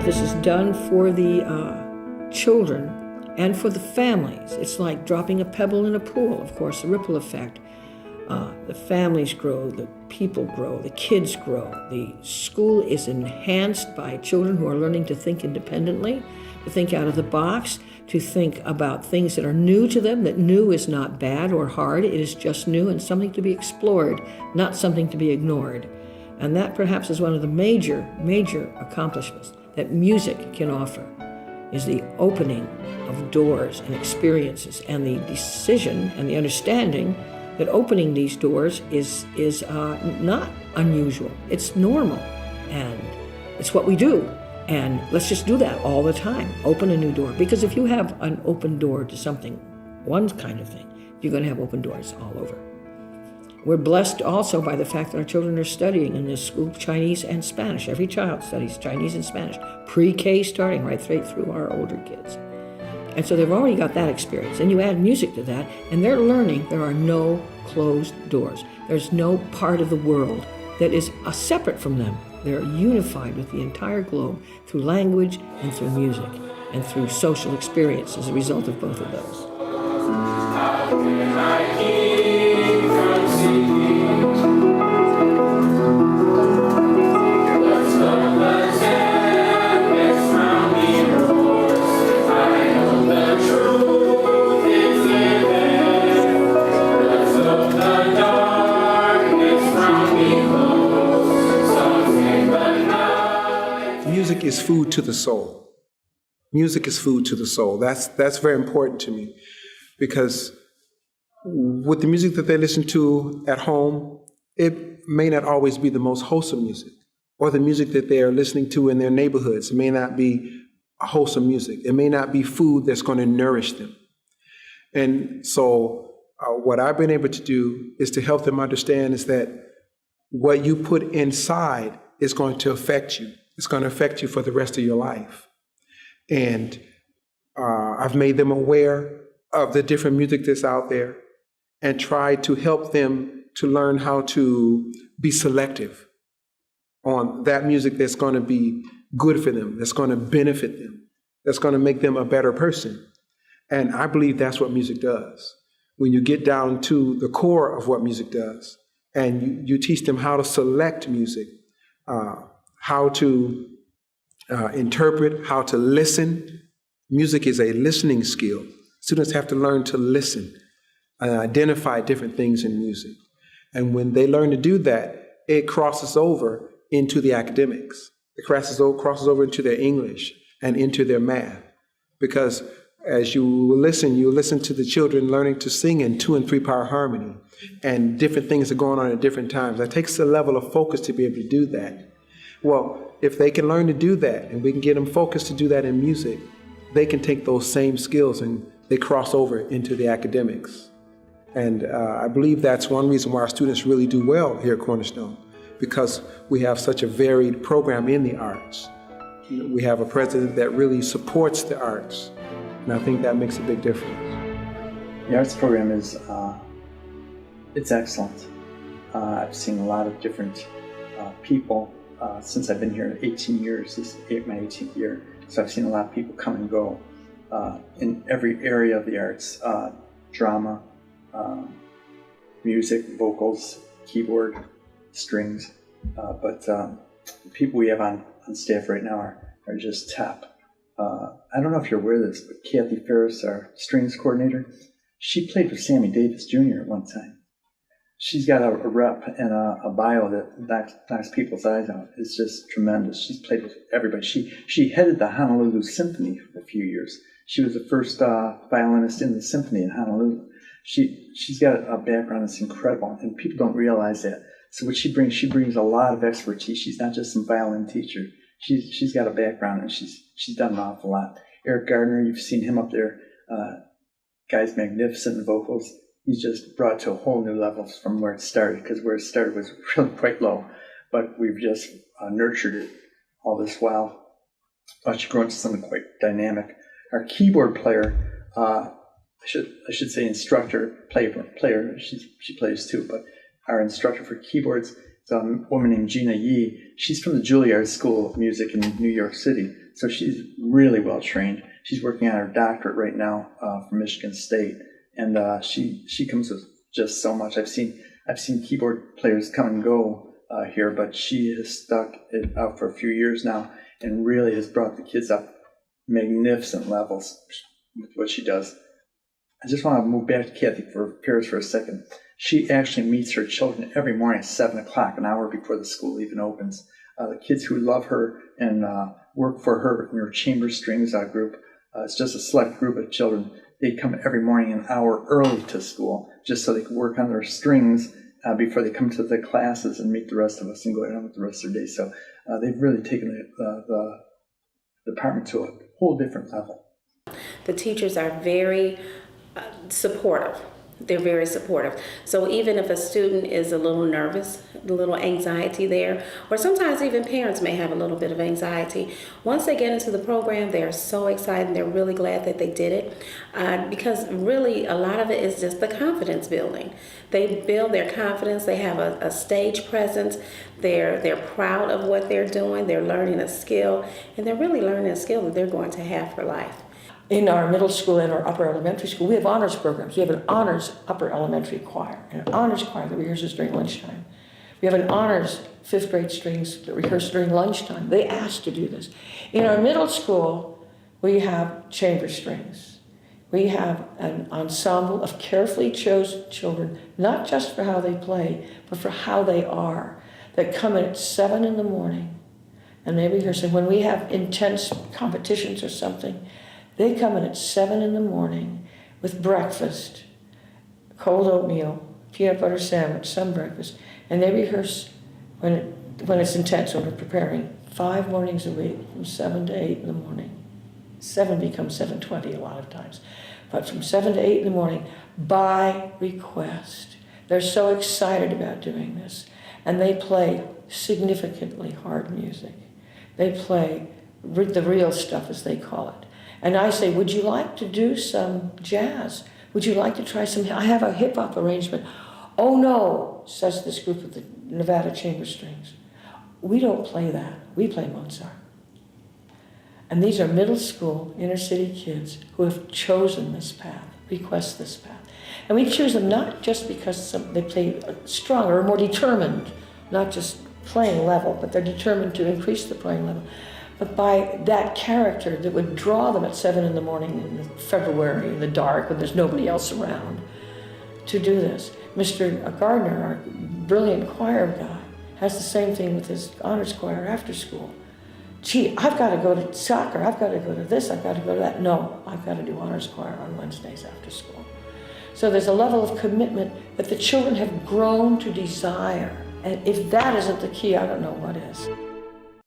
stuff. This is done for the children and for the families. It's like dropping a pebble in a pool, of course, the ripple effect. The families grow, the people grow, the kids grow. The school is enhanced by children who are learning to think independently, to think out of the box, to think about things that are new to them, that new is not bad or hard, it is just new and something to be explored, not something to be ignored. And that perhaps is one of the major accomplishments that music can offer, is the opening of doors and experiences and the decision and the understanding that opening these doors is not unusual. It's normal, and it's what we do. And let's just do that all the time, open a new door. Because if you have an open door to something, one kind of thing, you're going to have open doors all over. We're blessed also by the fact that our children are studying in this school Chinese and Spanish. Every child studies Chinese and Spanish, pre-K starting right through our older kids. And so they've already got that experience. And you add music to that, and they're learning there are no closed doors. There's no part of the world that is separate from them. They're unified with the entire globe through language and through music and through social experience as a result of both of those. How can I keep from singing? Music is food to the soul. Music is food to the soul. That's very important to me, because with the music that they listen to at home, it may not always be the most wholesome music, or the music that they are listening to in their neighborhoods may not be wholesome music. It may not be food that's going to nourish them. And so what I've been able to do is to help them understand is that what you put inside is going to affect you. It's going to affect you for the rest of your life. And I've made them aware of the different music that's out there and tried to help them to learn how to be selective on that music that's going to be good for them, that's going to benefit them, that's going to make them a better person. And I believe that's what music does. When you get down to the core of what music does, and you teach them how to select music, how to interpret, how to listen. Music is a listening skill. Students have to learn to listen and identify different things in music. And when they learn to do that, it crosses over into the academics. It crosses over into their English and into their math. Because as you listen to the children learning to sing in 2 and 3 power harmony, and different things are going on at different times. It takes a level of focus to be able to do that. Well, if they can learn to do that, and we can get them focused to do that in music, they can take those same skills and they cross over into the academics. And I believe that's one reason why our students really do well here at Cornerstone, because we have such a varied program in the arts. We have a president that really supports the arts, and I think that makes a big difference. The arts program is it's excellent. I've seen a lot of different people since I've been here 18 years. This is my 18th year. So I've seen a lot of people come and go in every area of the arts, drama, music, vocals, keyboard, strings. But the people we have on staff right now are just top. I don't know if you're aware of this, but Kathy Ferris, our strings coordinator, she played with Sammy Davis Jr. at one time. She's got a rep and a bio that knocks people's eyes out. It's just tremendous. She's played with everybody. She headed the Honolulu Symphony for a few years. She was the first violinist in the symphony in Honolulu. She's got a background that's incredible, and people don't realize that. So what she brings a lot of expertise. She's not just some violin teacher. She's got a background, and she's done an awful lot. Eric Gardner, you've seen him up there. Guy's magnificent in vocals. He's just brought to a whole new level from where it started, because where it started was really quite low. But we've just nurtured it all this while. Watched it grow into something quite dynamic. Our keyboard player, I should say instructor, player. She plays too, but our instructor for keyboards a woman named Gina Yee. She's from the Juilliard School of Music in New York City, so she's really well trained. She's working on her doctorate right now from Michigan State, and she comes with just so much. I've seen keyboard players come and go here, but she has stuck it out for a few years now and really has brought the kids up magnificent levels with what she does. I just want to move back to Kathy Ferris for a second. She actually meets her children every morning at 7 o'clock, an hour before the school even opens. The kids who love her and work for her in her chamber strings group, it's just a select group of children. They come every morning an hour early to school just so they can work on their strings before they come to the classes and meet the rest of us and go on with the rest of their day. So they've really taken the department to a whole different level. The teachers are very supportive. They're very supportive. So even if a student is a little nervous, a little anxiety there, or sometimes even parents may have a little bit of anxiety, once they get into the program, they're so excited. They're really glad that they did it because really a lot of it is just the confidence building. They build their confidence. They have a stage presence. They're proud of what they're doing. They're learning a skill, and they're really learning a skill that they're going to have for life. In our middle school and our upper elementary school, we have honors programs. We have an honors upper elementary choir and an honors choir that rehearses during lunchtime. We have an honors fifth grade strings that rehearse during lunchtime. They asked to do this. In our middle school, we have chamber strings. We have an ensemble of carefully chosen children, not just for how they play, but for how they are, that come in at 7 in the morning and they rehearse. And when we have intense competitions or something, they come in at 7 in the morning with breakfast, cold oatmeal, peanut butter sandwich, some breakfast, and they rehearse when it's intense, when we're preparing 5 mornings a week from 7 to 8 in the morning. 7 becomes 7:20 a lot of times, but from 7 to 8 in the morning by request. They're so excited about doing this, and they play significantly hard music. They play the real stuff, as they call it. And I say, would you like to do some jazz? Would you like to try some? I have a hip hop arrangement. Oh no, says this group of the Nevada Chamber Strings. We don't play that. We play Mozart. And these are middle school, inner city kids who have chosen this path, request this path. And we choose them not just because they play stronger or more determined, not just playing level, but they're determined to increase the playing level. But by that character that would draw them at 7 in the morning in February in the dark when there's nobody else around to do this. Mr. Gardner, our brilliant choir guy, has the same thing with his honors choir after school. Gee, I've got to go to soccer, I've got to go to this, I've got to go to that. No, I've got to do honors choir on Wednesdays after school. So there's a level of commitment that the children have grown to desire. And if that isn't the key, I don't know what is.